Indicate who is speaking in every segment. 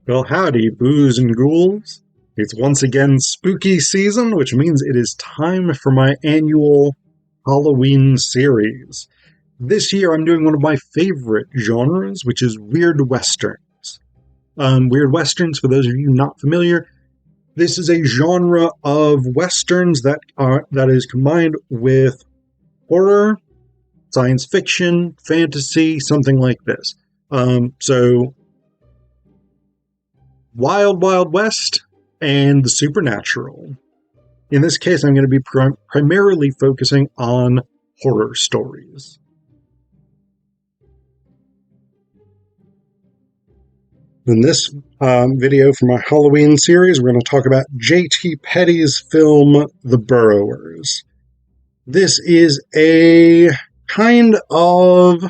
Speaker 1: Well, howdy, booze and ghouls. It's once again spooky season, which means it is time for my annual Halloween series. This year, I'm doing one of my favorite genres, which is Weird Westerns. Weird Westerns, for those of you not familiar, this is a genre of westerns that is combined with horror, science fiction, fantasy, something like this. So Wild Wild West and the supernatural. In this case, I'm going to be primarily focusing on horror stories. In this video for my Halloween series, we're going to talk about J.T. Petty's film, The Burrowers. This is a kind of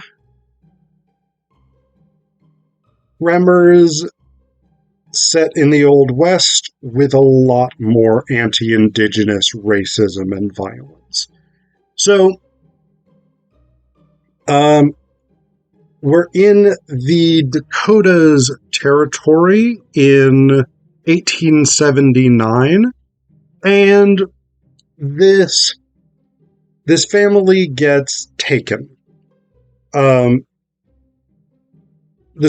Speaker 1: Tremors set in the Old West with a lot more anti-Indigenous racism and violence. So, we're in the Dakotas territory in 1879, and this family gets taken. The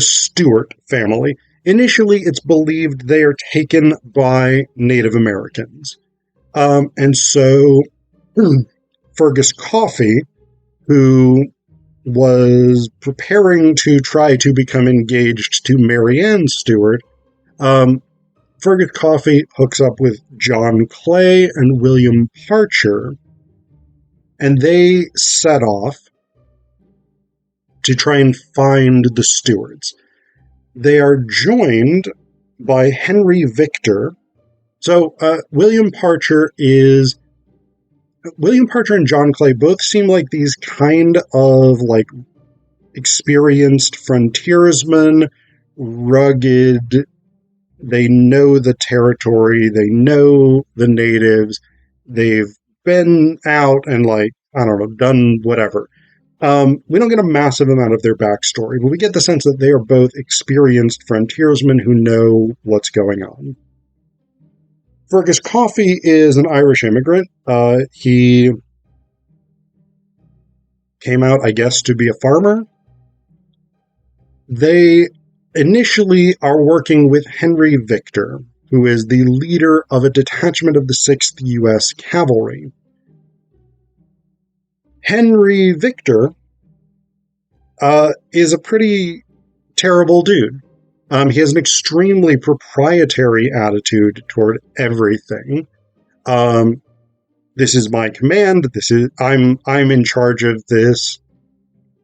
Speaker 1: Stewart family. Initially, it's believed they are taken by Native Americans. And so Fergus Coffey, who was preparing to try to become engaged to Marianne Stewart, Fergus Coffey hooks up with John Clay and William Parcher, and they set off to try and find the Stewarts. They are joined by Henry Victor. So William Parcher and John Clay both seem like these kind of like experienced frontiersmen, rugged. They know the territory. They know the natives. They've been out and done whatever. We don't get a massive amount of their backstory, but we get the sense that they are both experienced frontiersmen who know what's going on. Fergus Coffey is an Irish immigrant. He came out, I guess, to be a farmer. They initially are working with Henry Victor, who is the leader of a detachment of the 6th U.S. Cavalry. Henry Victor is a pretty terrible dude. He has an extremely proprietary attitude toward everything. This is my command. I'm in charge of this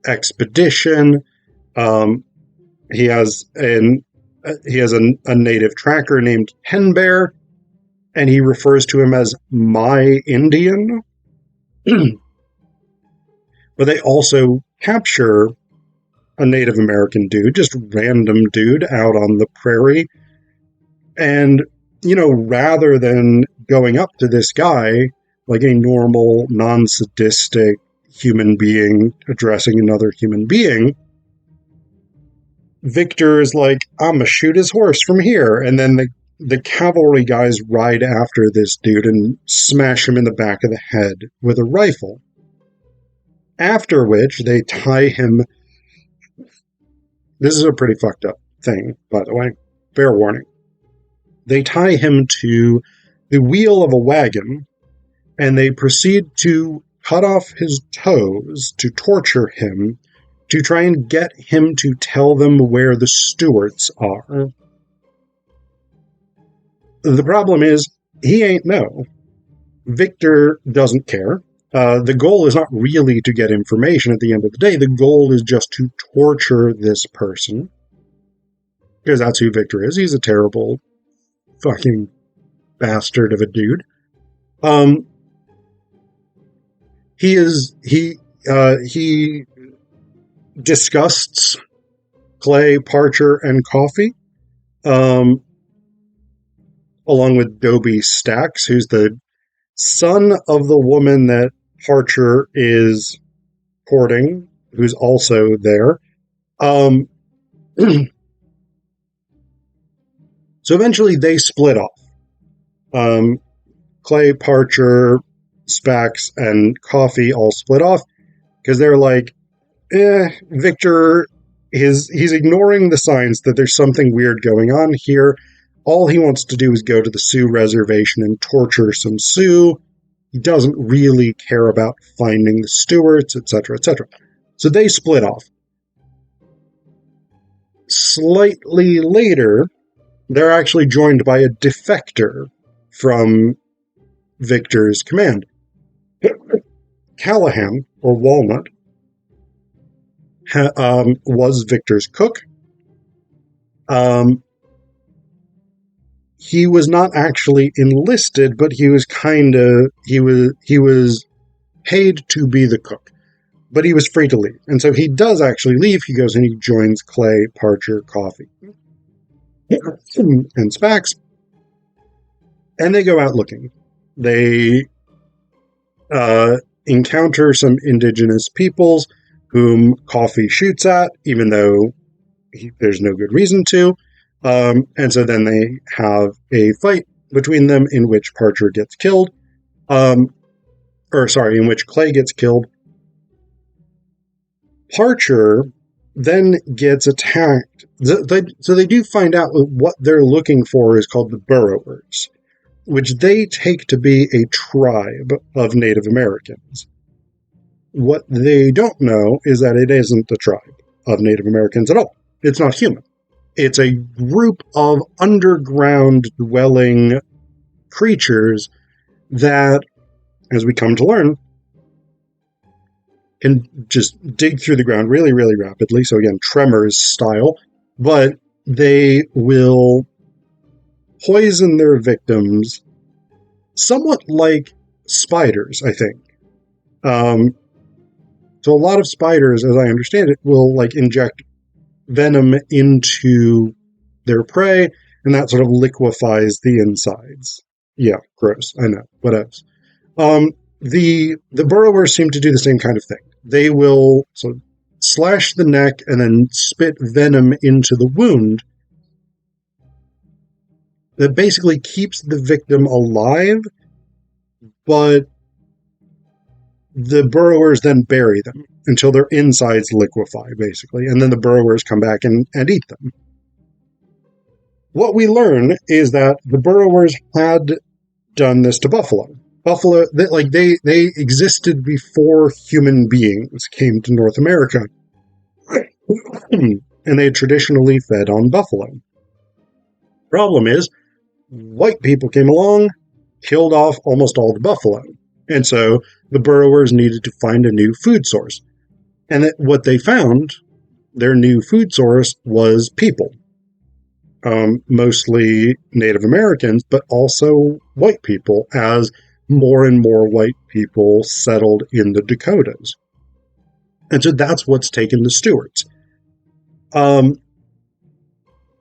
Speaker 1: expedition. He has a native tracker named Pen Bear, and he refers to him as my Indian. But they also capture a Native American dude, just random dude out on the prairie. And, rather than going up to this guy like a normal, non-sadistic human being addressing another human being, Victor is like, I'm gonna shoot his horse from here. And then the cavalry guys ride after this dude and smash him in the back of the head with a rifle. After which, they tie him. This is a pretty fucked up thing, by the way. Fair warning. They tie him to the wheel of a wagon, and they proceed to cut off his toes to torture him, to try and get him to tell them where the Stewarts are. The problem is, he ain't know. Victor doesn't care. The goal is not really to get information at the end of the day. The goal is just to torture this person. Because that's who Victor is. He's a terrible fucking bastard of a dude. He disgusts Clay, Parcher, and Coffey, along with Dobie Stacks, who's the son of the woman that Parcher is courting, who's also there. So eventually they split off. Clay, Parcher, Spax, and Coffee all split off because they're like, Victor, he's ignoring the signs that there's something weird going on here. All he wants to do is go to the Sioux reservation and torture some Sioux. He doesn't really care about finding the Stewarts, etc., etc. So they split off. Slightly later, they're actually joined by a defector from Victor's command. Callahan, or Walnut, was Victor's cook. He was not actually enlisted, but he was paid to be the cook. But he was free to leave. And so he does actually leave. He goes and he joins Clay, Parcher, Coffee, and Spax. And they go out looking. They encounter some indigenous peoples whom Coffee shoots at, even though there's no good reason to. And so then they have a fight between them in which Parcher gets killed. In which Clay gets killed. Parcher then gets attacked. So they do find out what they're looking for is called the Burrowers, which they take to be a tribe of Native Americans. What they don't know is that it isn't a tribe of Native Americans at all. It's not human. It's a group of underground dwelling creatures that, as we come to learn, can just dig through the ground really, really rapidly. So again, Tremors style. But they will poison their victims somewhat like spiders, I think. So a lot of spiders, as I understand it, will inject venom into their prey, and that sort of liquefies the insides. Yeah, gross. I know. What else? The burrowers seem to do the same kind of thing. They will sort of slash the neck and then spit venom into the wound that basically keeps the victim alive, but the burrowers then bury them until their insides liquefy, basically, and then the burrowers come back and eat them. What we learn is that the burrowers had done this to buffalo. Buffalo, they existed before human beings came to North America, and they had traditionally fed on buffalo. Problem is, white people came along, killed off almost all the buffalo, and so the burrowers needed to find a new food source. And what they found, their new food source, was people. Mostly Native Americans, but also white people, as more and more white people settled in the Dakotas. And so that's what's taken the Stewarts. Dobie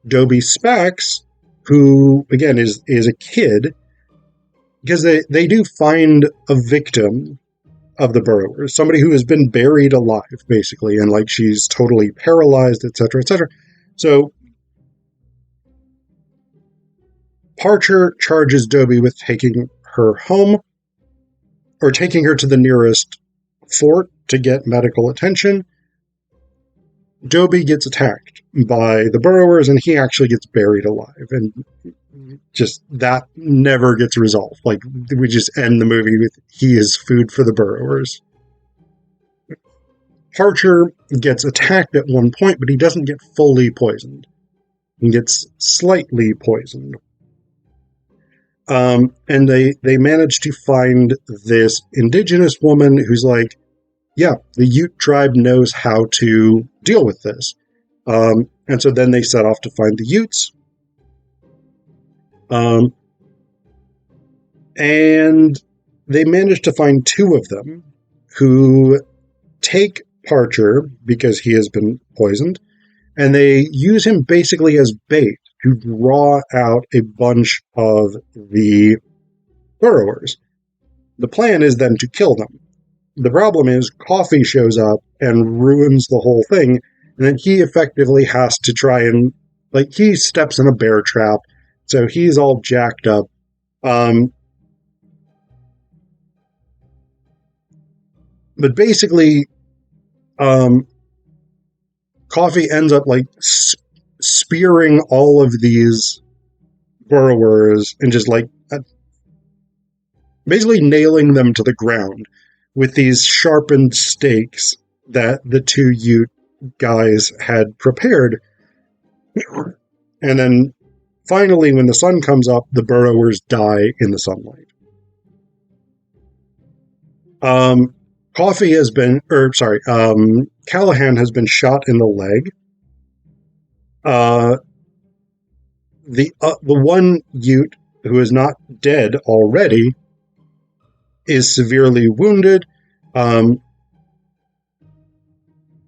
Speaker 1: Spax, who, again, is a kid, because they do find a victim of the burrowers, somebody who has been buried alive, basically, and she's totally paralyzed, etc., etc. So Parcher charges Dobie with taking her home, or taking her to the nearest fort to get medical attention. Dobie gets attacked by the burrowers, and he actually gets buried alive. And just that never gets resolved. We just end the movie with he is food for the burrowers. Parcher gets attacked at one point, but he doesn't get fully poisoned. He gets slightly poisoned. And they manage to find this indigenous woman who's like, yeah, the Ute tribe knows how to deal with this. And so then they set off to find the Utes. And they manage to find two of them who take Parcher because he has been poisoned, and they use him basically as bait to draw out a bunch of the burrowers. The plan is then to kill them. The problem is Coffee shows up and ruins the whole thing, and then he effectively has to try and, he steps in a bear trap, So he's all jacked up. But basically, Coffee ends up like spearing all of these burrowers and just like basically nailing them to the ground with these sharpened stakes that the two Ute guys had prepared. And then finally, when the sun comes up, the burrowers die in the sunlight. Callahan has been shot in the leg. The one Ute who is not dead already is severely wounded. The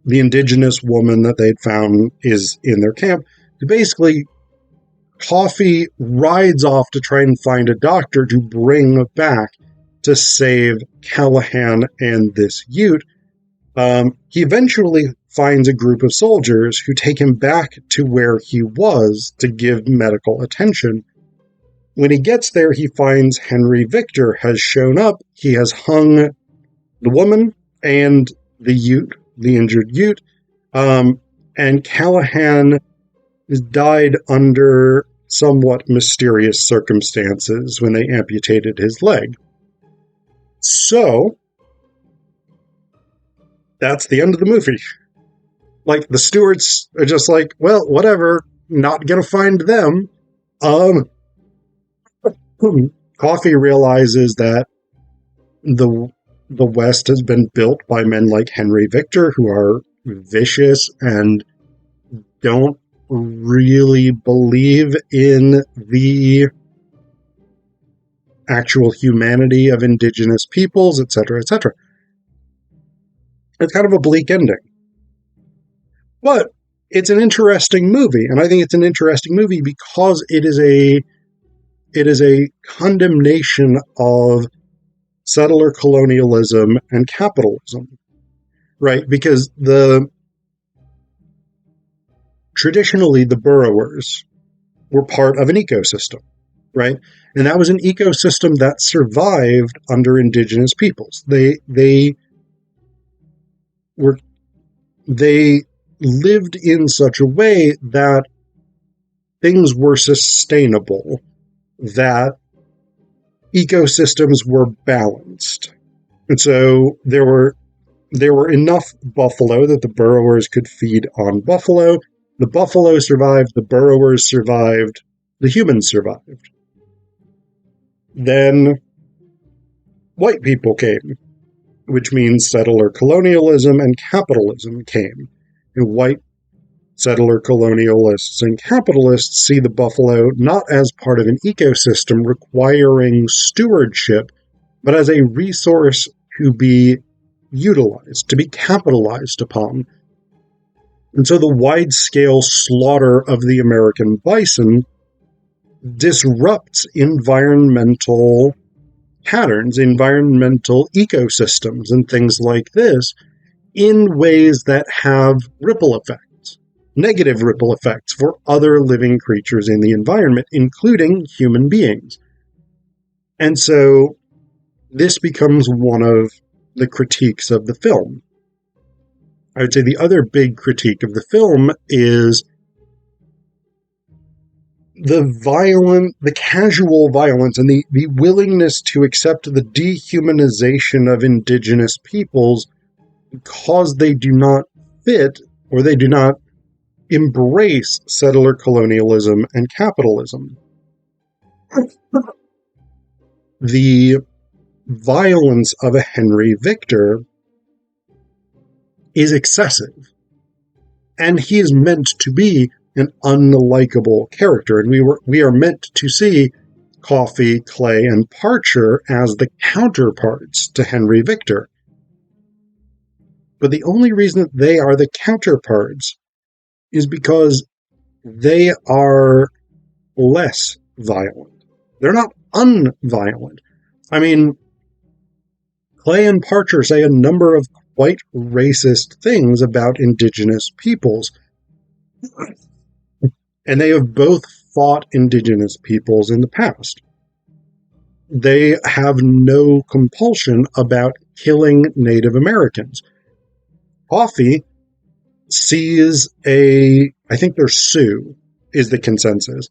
Speaker 1: indigenous woman that they'd found is in their camp. Basically, Coffee rides off to try and find a doctor to bring back to save Callahan and this Ute. He eventually finds a group of soldiers who take him back to where he was to give medical attention. When he gets there, he finds Henry Victor has shown up. He has hung the woman and the Ute, the injured Ute, and Callahan has died under somewhat mysterious circumstances when they amputated his leg. So, that's the end of the movie. Like, the stewards are just like, well, whatever, not gonna find them. Coffee realizes that the West has been built by men like Henry Victor, who are vicious and don't really believe in the actual humanity of indigenous peoples, etc., etc. It's kind of a bleak ending. But it's an interesting movie, and I think it's an interesting movie because it is a condemnation of settler colonialism and capitalism, right? Because traditionally the burrowers were part of an ecosystem, right? And that was an ecosystem that survived under indigenous peoples. They lived in such a way that things were sustainable, that ecosystems were balanced. And so there were enough buffalo that the burrowers could feed on buffalo. The buffalo survived, the burrowers survived, the humans survived. Then white people came, which means settler colonialism and capitalism came. And white settler colonialists and capitalists see the buffalo not as part of an ecosystem requiring stewardship, but as a resource to be utilized, to be capitalized upon. And so the wide-scale slaughter of the American bison disrupts environmental patterns, environmental ecosystems, and things like this in ways that have ripple effects, negative ripple effects for other living creatures in the environment, including human beings. And so this becomes one of the critiques of the film. I would say the other big critique of the film is the casual violence and the willingness to accept the dehumanization of indigenous peoples because they do not fit or they do not embrace settler colonialism and capitalism. The violence of a Henry Victor is excessive, and he is meant to be an unlikable character, and we are meant to see Coffee, Clay, and Parcher as the counterparts to Henry Victor. But the only reason that they are the counterparts is because they are less violent. They're not unviolent. I mean, Clay and Parcher say a number of quite racist things about indigenous peoples. And they have both fought Indigenous peoples in the past. They have no compulsion about killing Native Americans. Coffee sees I think they're Sioux, is the consensus.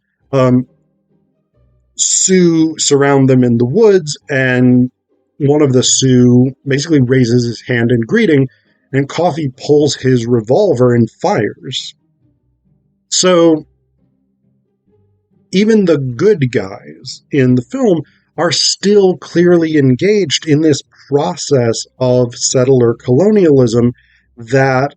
Speaker 1: Sioux surround them in the woods, and one of the Sioux basically raises his hand in greeting, and Coffee pulls his revolver and fires. So even the good guys in the film are still clearly engaged in this process of settler colonialism that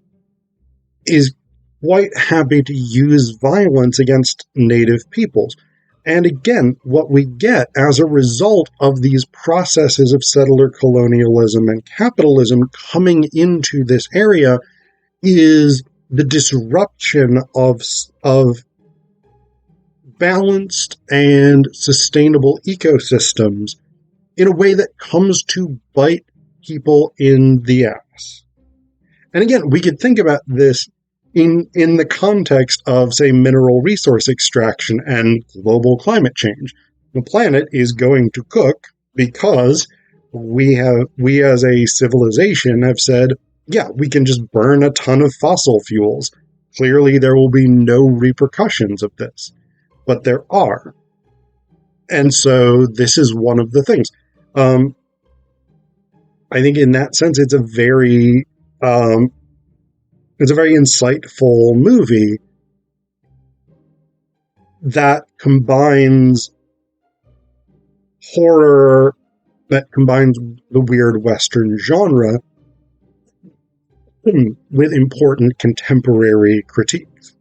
Speaker 1: is quite happy to use violence against native peoples. And again, what we get as a result of these processes of settler colonialism and capitalism coming into this area is the disruption of balanced and sustainable ecosystems in a way that comes to bite people in the ass. And again, we could think about this in the context of, say, mineral resource extraction and global climate change. The planet is going to cook because we as a civilization have said, yeah, we can just burn a ton of fossil fuels. Clearly, there will be no repercussions of this. But there are. And so this is one of the things. I think in that sense, it's a very insightful movie that combines horror, that combines the weird Western genre with important contemporary critiques.